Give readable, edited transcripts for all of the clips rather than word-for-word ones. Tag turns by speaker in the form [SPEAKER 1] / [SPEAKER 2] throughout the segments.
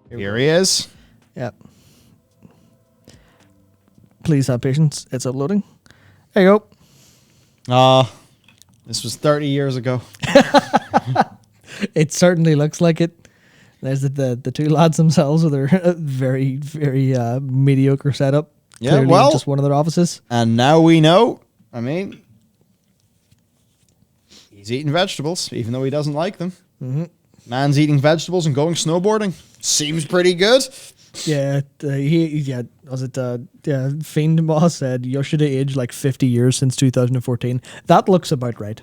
[SPEAKER 1] Here he is.
[SPEAKER 2] Yep. Please have patience. It's uploading. There you go.
[SPEAKER 1] This was 30 years ago.
[SPEAKER 2] It certainly looks like it. There's the two lads themselves with their very, very mediocre setup.
[SPEAKER 1] Yeah,
[SPEAKER 2] Clearly
[SPEAKER 1] well,
[SPEAKER 2] just one of their offices.
[SPEAKER 1] And now we know. I mean, he's eating vegetables, even though he doesn't like them.
[SPEAKER 2] Mm-hmm.
[SPEAKER 1] Man's eating vegetables and going snowboarding. Seems pretty good.
[SPEAKER 2] Yeah, Fiend Boss said Yoshida aged like 50 years since 2014. That looks about right.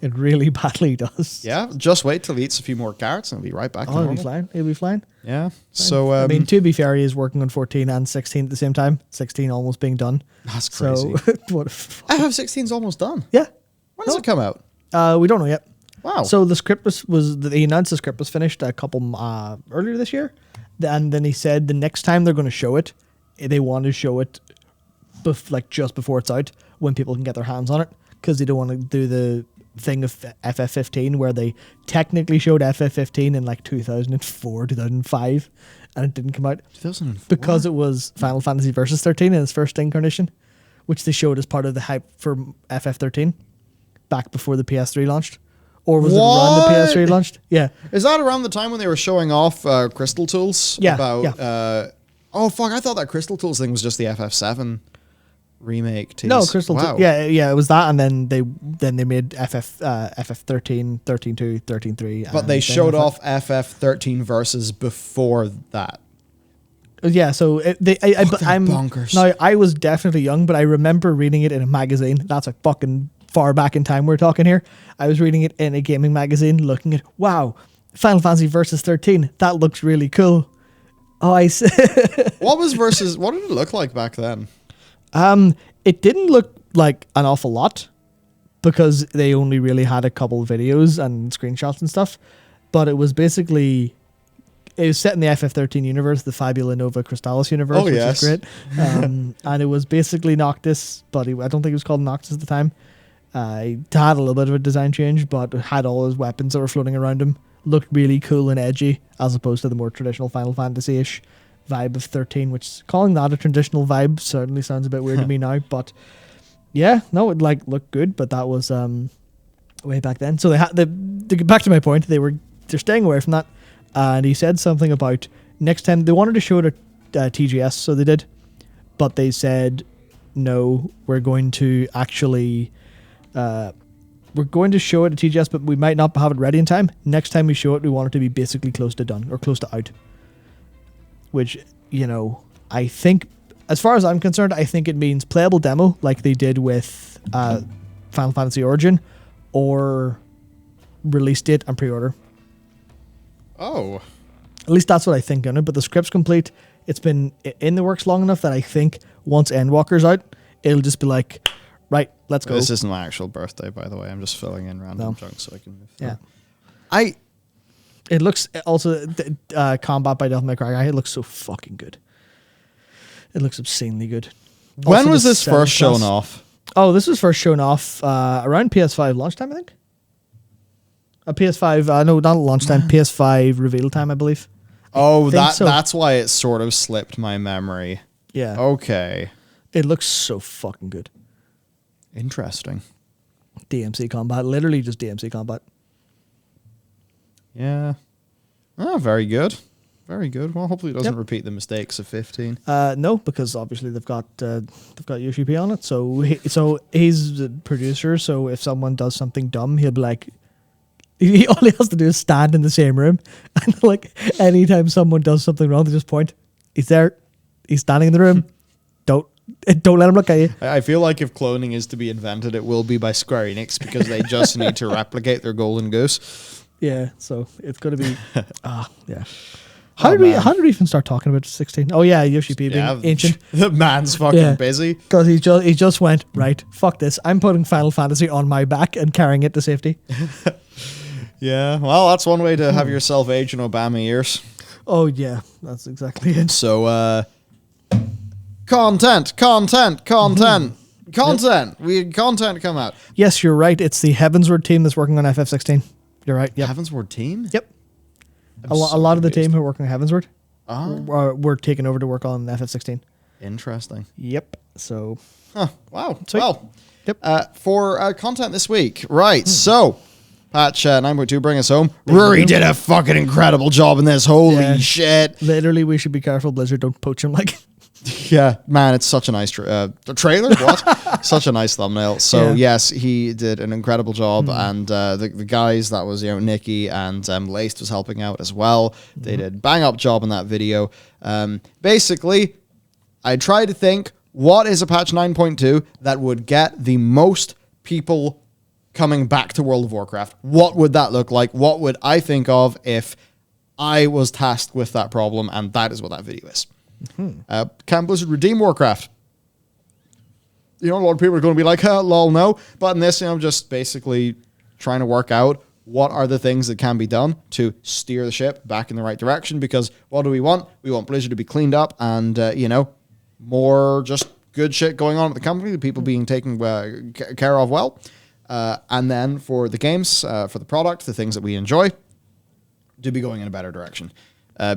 [SPEAKER 2] It really badly does.
[SPEAKER 1] Yeah, just wait till he eats a few more carrots and he'll be right back to normal.
[SPEAKER 2] He'll be flying. He'll be flying.
[SPEAKER 1] Yeah.
[SPEAKER 2] Fine.
[SPEAKER 1] So,
[SPEAKER 2] I mean, to be fair, he is working on 14 and 16 at the same time. 16 almost being done.
[SPEAKER 1] That's crazy.
[SPEAKER 2] So, what
[SPEAKER 1] FF16's almost done.
[SPEAKER 2] Yeah.
[SPEAKER 1] When does it come out?
[SPEAKER 2] We don't know yet.
[SPEAKER 1] Wow.
[SPEAKER 2] So the script he announced the script was finished a couple earlier this year, and then he said the next time they're going to show it, they want to show it just before it's out when people can get their hands on it, because they don't want to do the thing of FF15 where they technically showed FF15 in like 2004, 2005, and it didn't come out
[SPEAKER 1] 2004
[SPEAKER 2] because it was Final Fantasy Versus 13 in its first incarnation, which they showed as part of the hype for FF13 back before the PS3 launched. Or was it around the PS3 launched? Yeah.
[SPEAKER 1] Is that around the time when they were showing off Crystal Tools?
[SPEAKER 2] Yeah.
[SPEAKER 1] Oh, fuck. I thought that Crystal Tools thing was just the FF7 remake. Tease.
[SPEAKER 2] No, Crystal
[SPEAKER 1] wow.
[SPEAKER 2] Tools. Yeah, it was that, and then they made FF13, 13.2, 13.3.
[SPEAKER 1] But they showed off FF13 versus before that.
[SPEAKER 2] Yeah, so I'm
[SPEAKER 1] bonkers.
[SPEAKER 2] Now, I was definitely young, but I remember reading it in a magazine. That's a fucking far back in time we're talking here. I was reading it in a gaming magazine, looking at, wow, Final Fantasy Versus 13. That looks really cool. Oh, I see.
[SPEAKER 1] What did it look like back then?
[SPEAKER 2] It didn't look like an awful lot because they only really had a couple of videos and screenshots and stuff. But it was basically, it was set in the FF13 universe, the Fabula Nova Crystallis universe, which is great. And it was basically Noctis, but I don't think it was called Noctis at the time. He had a little bit of a design change, but had all his weapons that were floating around him. Looked really cool and edgy, as opposed to the more traditional Final Fantasy-ish vibe of 13, which calling that a traditional vibe certainly sounds a bit weird to me now. But yeah, no, it looked good, but that was way back then. So to get back to my point, they're staying away from that. And he said something about next time they wanted to show it at TGS, so they did, but they said no, we're going to actually. We're going to show it at TGS, but we might not have it ready in time. Next time we show it, we want it to be basically close to done or close to out. Which, I think, as far as I'm concerned, I think it means playable demo like they did with Final Fantasy Origin, or release date and pre-order.
[SPEAKER 1] Oh.
[SPEAKER 2] At least that's what I think on it, but the script's complete. It's been in the works long enough that I think once Endwalker's out, it'll just be like, right, let's go.
[SPEAKER 1] This isn't my actual birthday, by the way. I'm just filling in random junk so I can move.
[SPEAKER 2] Yeah. It looks also combat by Devil May Cry. It looks so fucking good. It looks obscenely good.
[SPEAKER 1] When
[SPEAKER 2] Also,
[SPEAKER 1] was
[SPEAKER 2] the
[SPEAKER 1] this first shown
[SPEAKER 2] class-
[SPEAKER 1] off?
[SPEAKER 2] Oh, this was first shown off around PS5 launch time, I think. PS5, no, not launch time. PS5 reveal time, I believe.
[SPEAKER 1] Oh,
[SPEAKER 2] So.
[SPEAKER 1] that's why it sort of slipped my memory.
[SPEAKER 2] Yeah.
[SPEAKER 1] Okay.
[SPEAKER 2] It looks so fucking good.
[SPEAKER 1] Interesting.
[SPEAKER 2] DMC combat, literally just DMC combat.
[SPEAKER 1] Yeah. Oh, very good. Very good. Well, hopefully it doesn't repeat the mistakes of 15.
[SPEAKER 2] No, because obviously they've got Yoshi P on it. So he's the producer. So if someone does something dumb, he'll be like, he all he has to do is stand in the same room, and like anytime someone does something wrong, they just point. He's there. He's standing in the room. Don't let him look at you.
[SPEAKER 1] I feel like if cloning is to be invented, it will be by Square Enix because they just need to replicate their golden goose.
[SPEAKER 2] Yeah, so it's going to be. Yeah. How did we even start talking about 16? Oh yeah, Yoshi P being ancient.
[SPEAKER 1] The man's fucking busy
[SPEAKER 2] because he just went right. Fuck this! I'm putting Final Fantasy on my back and carrying it to safety.
[SPEAKER 1] Yeah, well, that's one way to have yourself age in Obama years.
[SPEAKER 2] Oh yeah, that's exactly it.
[SPEAKER 1] So, content. We had content come out.
[SPEAKER 2] Yes, you're right. It's the Heavensward team that's working on FF16. You're right. Yep.
[SPEAKER 1] Heavensward team?
[SPEAKER 2] Yep. A lot of the team who are working on Heavensward. were taken over to work on FF16.
[SPEAKER 1] Interesting.
[SPEAKER 2] Yep. So.
[SPEAKER 1] Huh. Wow.
[SPEAKER 2] Sweet.
[SPEAKER 1] Well,
[SPEAKER 2] Yep.
[SPEAKER 1] for content this week, right? So, patch 9.2, bring us home. Rory did a fucking incredible job in this. Holy shit!
[SPEAKER 2] Literally, we should be careful. Blizzard don't poach him like.
[SPEAKER 1] Yeah, man, it's such a nice trailer. What? Such a nice thumbnail. So yes, he did an incredible job, and the guys that was Nikki and Laced was helping out as well. They did bang up job in that video. Basically, I tried to think what is a patch 9.2 that would get the most people coming back to World of Warcraft. What would that look like? What would I think of if I was tasked with that problem? And that is what that video is. Can Blizzard redeem Warcraft? A lot of people are going to be like, lol, no. But in this, I'm just basically trying to work out what are the things that can be done to steer the ship back in the right direction. Because what do we want? We want Blizzard to be cleaned up and, more just good shit going on at the company, the people being taken care of well. And then for the games, for the product, the things that we enjoy, to be going in a better direction.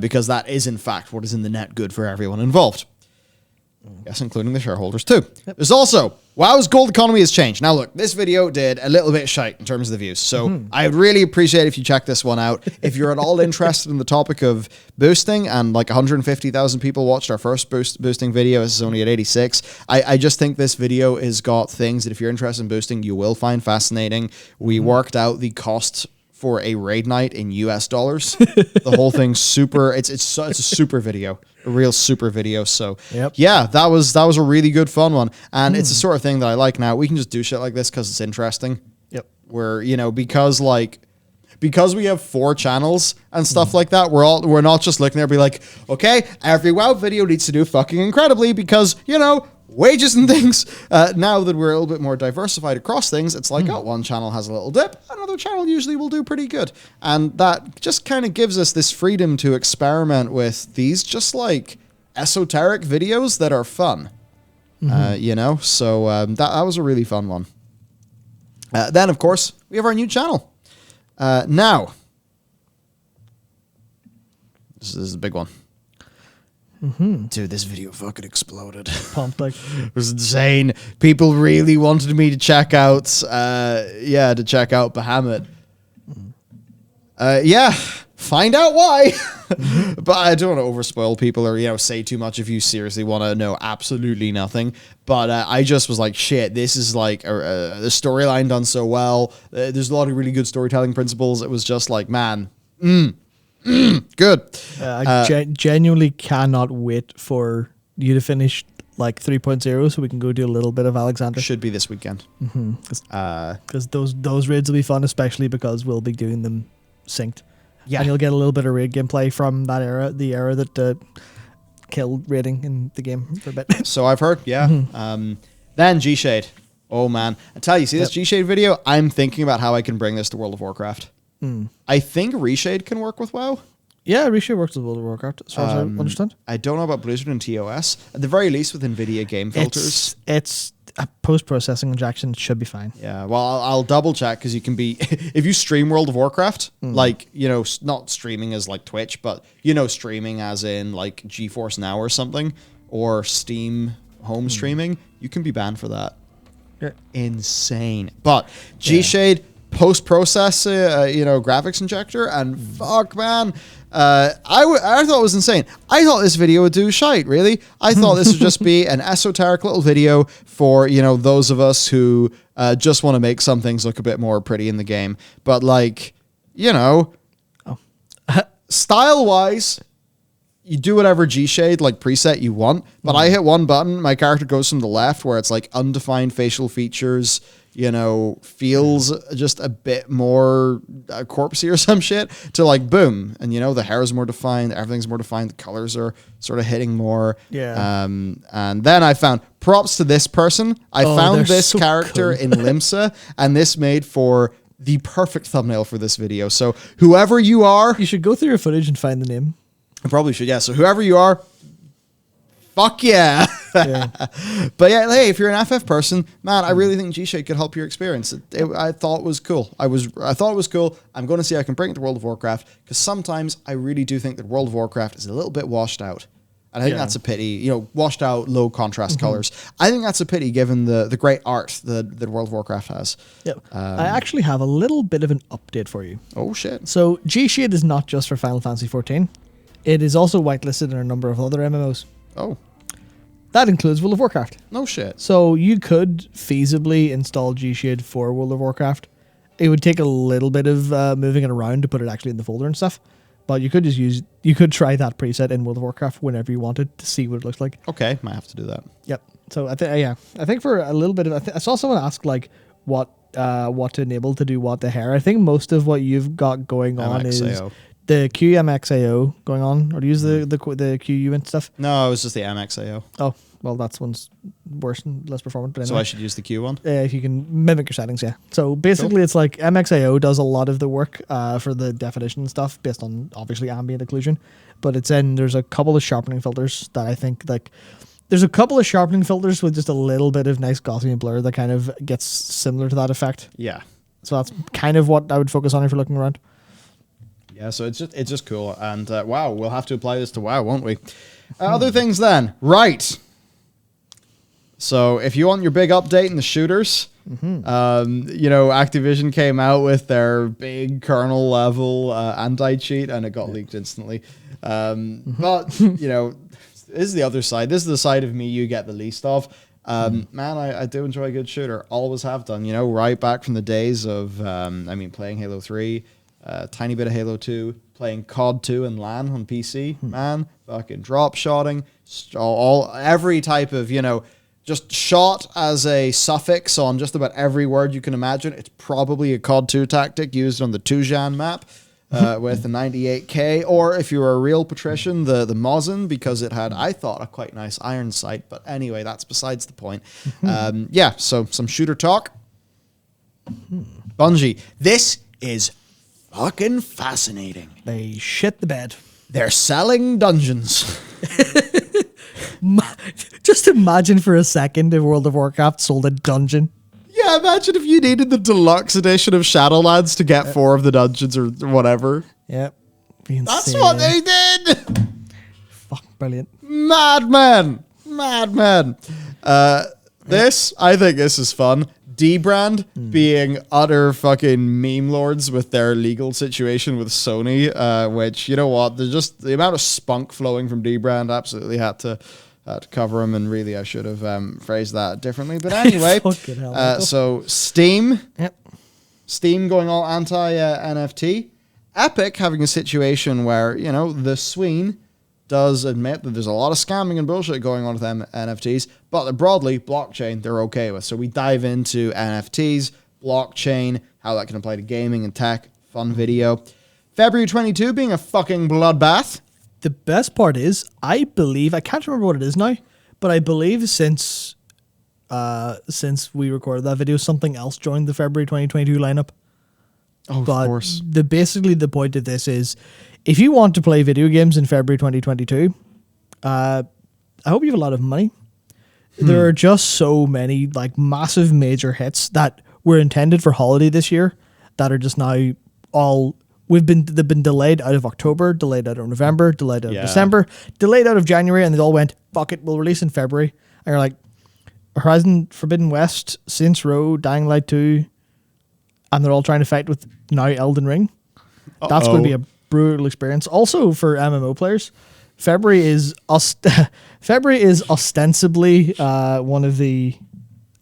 [SPEAKER 1] Because that is, in fact, what is in the net good for everyone involved. Yes, including the shareholders, too. Yep. There's also, WoW's gold economy has changed. Now, look, this video did a little bit shite in terms of the views. So I would really appreciate if you check this one out. If you're at all interested in the topic of boosting, and like 150,000 people watched our first boosting video. This is only at 86. I just think this video has got things that if you're interested in boosting, you will find fascinating. We worked out the cost for a raid night in US dollars. The whole thing's super. It's a super video, a real super video. So yeah, that was a really good fun one, and it's the sort of thing that I like. Now we can just do shit like this because it's interesting. Yep. Where because we have 4 channels and stuff like that, we're not just looking there and be like, okay, every WoW video needs to do fucking incredibly because wages and things. Now that we're a little bit more diversified across things, it's like, one channel has a little dip, another channel usually will do pretty good. And that just kind of gives us this freedom to experiment with these just like esoteric videos that are fun. So that was a really fun one. Then, of course, we have our new channel. Now, this is a big one. Dude, this video fucking exploded.
[SPEAKER 2] Pumped like.
[SPEAKER 1] It was insane. People really wanted me to check out Bahamut. Find out why. But I don't want to overspoil people or say too much if you seriously want to know absolutely nothing. But I just was like, shit, this is like the storyline done so well. There's a lot of really good storytelling principles. It was just like, man, good.
[SPEAKER 2] I genuinely cannot wait for you to finish like 3.0 so we can go do a little bit of Alexander.
[SPEAKER 1] Should be this weekend.
[SPEAKER 2] Because those raids will be fun, especially because we'll be doing them synced.
[SPEAKER 1] Yeah.
[SPEAKER 2] And you'll get a little bit of raid gameplay from that era, the era that killed raiding in the game for a bit.
[SPEAKER 1] So I've heard, yeah. Then GShade. Oh man. I tell you, see this GShade video? I'm thinking about how I can bring this to World of Warcraft. I think Reshade can work with WoW.
[SPEAKER 2] Yeah, Reshade works with World of Warcraft, as far as I understand.
[SPEAKER 1] I don't know about Blizzard and TOS. At the very least with NVIDIA game filters.
[SPEAKER 2] It's a post-processing injection. It should be fine.
[SPEAKER 1] Yeah, well, I'll double check because you can be... if you stream World of Warcraft, like, not streaming as like Twitch, but, streaming as in like GeForce Now or something, or Steam home streaming, you can be banned for that.
[SPEAKER 2] Yeah.
[SPEAKER 1] Insane. But GShade... post-process, graphics injector, and fuck, man, I thought it was insane. I thought this video would do shite, really. I thought this would just be an esoteric little video for, those of us who just want to make some things look a bit more pretty in the game. But, like, style-wise, you do whatever GShade, like, preset you want, but I hit one button, my character goes from the left, where it's, like, undefined facial features, feels just a bit more corpsey or some shit, to like boom, and the hair is more defined, everything's more defined, the colors are sort of hitting more. And then I found props to this person. I found this character in Limsa, and this made for the perfect thumbnail for this video. So whoever you are,
[SPEAKER 2] you should go through your footage and find the name.
[SPEAKER 1] I probably should. Yeah. So whoever you are, Fuck yeah.
[SPEAKER 2] Yeah.
[SPEAKER 1] But yeah, hey, if you're an FF person, man, I really think GShade could help your experience. I thought it was cool. I thought it was cool. I'm going to see how I can bring it to World of Warcraft, because sometimes I really do think that World of Warcraft is a little bit washed out. And I think that's a pity, you know, washed out, low contrast colors. I think that's a pity given the great art that World of Warcraft has.
[SPEAKER 2] Yep. I actually have a little bit of an update for you.
[SPEAKER 1] Oh, shit.
[SPEAKER 2] So GShade is not just for Final Fantasy XIV. It is also whitelisted in a number of other MMOs.
[SPEAKER 1] Oh.
[SPEAKER 2] That includes World of Warcraft.
[SPEAKER 1] No shit.
[SPEAKER 2] So you could feasibly install GShade for World of Warcraft. It would take a little bit of moving it around to put it actually in the folder and stuff. But you could try that preset in World of Warcraft whenever you wanted to see what it looks like.
[SPEAKER 1] Okay, might have to do that.
[SPEAKER 2] Yep. So I think for a little bit of, I saw someone ask like what to enable to do what the hair. I think most of what you've got going on is the QMXAO going on, or to use the QU and stuff.
[SPEAKER 1] No, it was just the MXAO.
[SPEAKER 2] Oh, well, that one's worse and less performant. But anyway.
[SPEAKER 1] So I should use the Q one?
[SPEAKER 2] If you can mimic your settings, yeah. So basically, It's like MXAO does a lot of the work for the definition and stuff based on obviously ambient occlusion. But there's a couple of sharpening filters that I think there's a couple of sharpening filters with just a little bit of nice Gaussian blur that kind of gets similar to that effect.
[SPEAKER 1] Yeah.
[SPEAKER 2] So that's kind of what I would focus on if you're looking around.
[SPEAKER 1] Yeah, so it's just cool. And wow, we'll have to apply this to WoW, won't we? Other things then. Right. So if you want your big update in the shooters, you know, Activision came out with their big kernel level anti-cheat, and it got leaked instantly. But, you know, this is the other side. This is the side of me you get the least of. Man, I do enjoy a good shooter. Always have done, you know, right back from the days of, playing Halo 3, tiny bit of Halo 2, playing COD 2 and LAN on PC. Man, fucking drop shotting, every type of, you know, just shot as a suffix on just about every word you can imagine. It's probably a COD 2 tactic used on the Tujan map with the 98K. Or if you were a real patrician, the Mosin, because it had, I thought, a quite nice iron sight. But anyway, that's besides the point. Yeah, so some shooter talk. Bungie, this is fucking fascinating.
[SPEAKER 2] They shit the bed.
[SPEAKER 1] They're selling dungeons.
[SPEAKER 2] Just imagine for a second if World of Warcraft sold a dungeon.
[SPEAKER 1] Yeah, imagine if you needed the deluxe edition of Shadowlands to get 4 of the dungeons or whatever.
[SPEAKER 2] Yep.
[SPEAKER 1] That's what they did!
[SPEAKER 2] Fuck, brilliant.
[SPEAKER 1] Madman! I think this is fun. D-Brand being utter fucking meme lords with their legal situation with Sony, which, you know what, there's just the amount of spunk flowing from D-Brand absolutely had to cover them, and really I should have phrased that differently. But anyway, so Steam going all anti-NFT. Epic having a situation where, you know, the Sween does admit that there's a lot of scamming and bullshit going on with NFTs, but broadly, blockchain, they're okay with. So we dive into NFTs, blockchain, how that can apply to gaming and tech. Fun video. February 22 being a fucking bloodbath.
[SPEAKER 2] The best part is, I believe, I can't remember what it is now, but I believe since we recorded that video, something else joined the February 2022 lineup.
[SPEAKER 1] Oh,
[SPEAKER 2] but
[SPEAKER 1] of course.
[SPEAKER 2] Basically the point of this is, if you want to play video games in February 2022, I hope you have a lot of money. There are just so many like massive major hits that were intended for holiday this year that are just now all... They've been delayed out of October, delayed out of November, delayed out of December, delayed out of January, and they all went, fuck it, we'll release in February. And you're like, Horizon Forbidden West, Saints Row, Dying Light 2, and they're all trying to fight with now Elden Ring. That's going to be a brutal experience. Also for MMO players, February is ostensibly one of the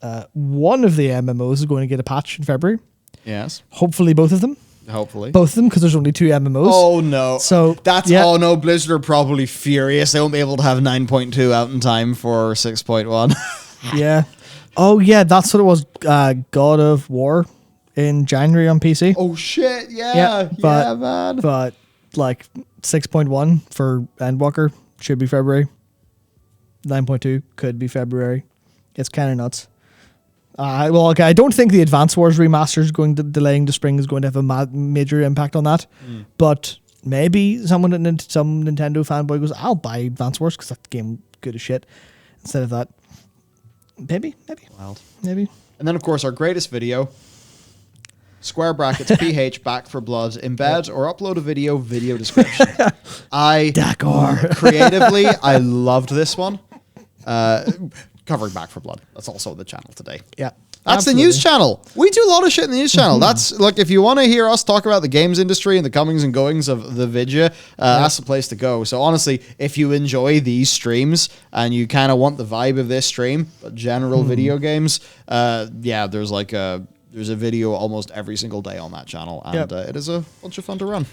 [SPEAKER 2] MMOs is going to get a patch in February.
[SPEAKER 1] Yes.
[SPEAKER 2] Hopefully both of them.
[SPEAKER 1] Hopefully.
[SPEAKER 2] Both of them, because there's only 2 MMOs.
[SPEAKER 1] Oh, no.
[SPEAKER 2] So
[SPEAKER 1] that's, oh, no, Blizzard are probably furious. They won't be able to have 9.2 out in time for 6.1.
[SPEAKER 2] Yeah. Oh, yeah, that's what it was. God of War in January on PC.
[SPEAKER 1] Oh, shit, yeah. Yeah, man.
[SPEAKER 2] But, like, 6.1 for Endwalker should be February. 9.2 could be February. It's kind of nuts. I don't think the Advance Wars remaster is delaying to spring is going to have a major impact on that. But maybe someone at some Nintendo fanboy goes, I'll buy Advance Wars because that game good as shit. Instead of that, maybe.
[SPEAKER 1] Wild.
[SPEAKER 2] Maybe.
[SPEAKER 1] And then, of course, our greatest video, square brackets, PH, back for blood, embed or upload a video description.
[SPEAKER 2] Dakar.
[SPEAKER 1] Creatively, I loved this one. Covering Back for Blood. That's also the channel today.
[SPEAKER 2] Yeah.
[SPEAKER 1] That's
[SPEAKER 2] absolutely.
[SPEAKER 1] the news channel. We do a lot of shit in the news channel. That's like, if you want to hear us talk about the games industry and the comings and goings of the vidya, that's the place to go. So honestly, if you enjoy these streams and you kind of want the vibe of this stream, but general video games, there's a video almost every single day on that channel, and it is a bunch of fun to run.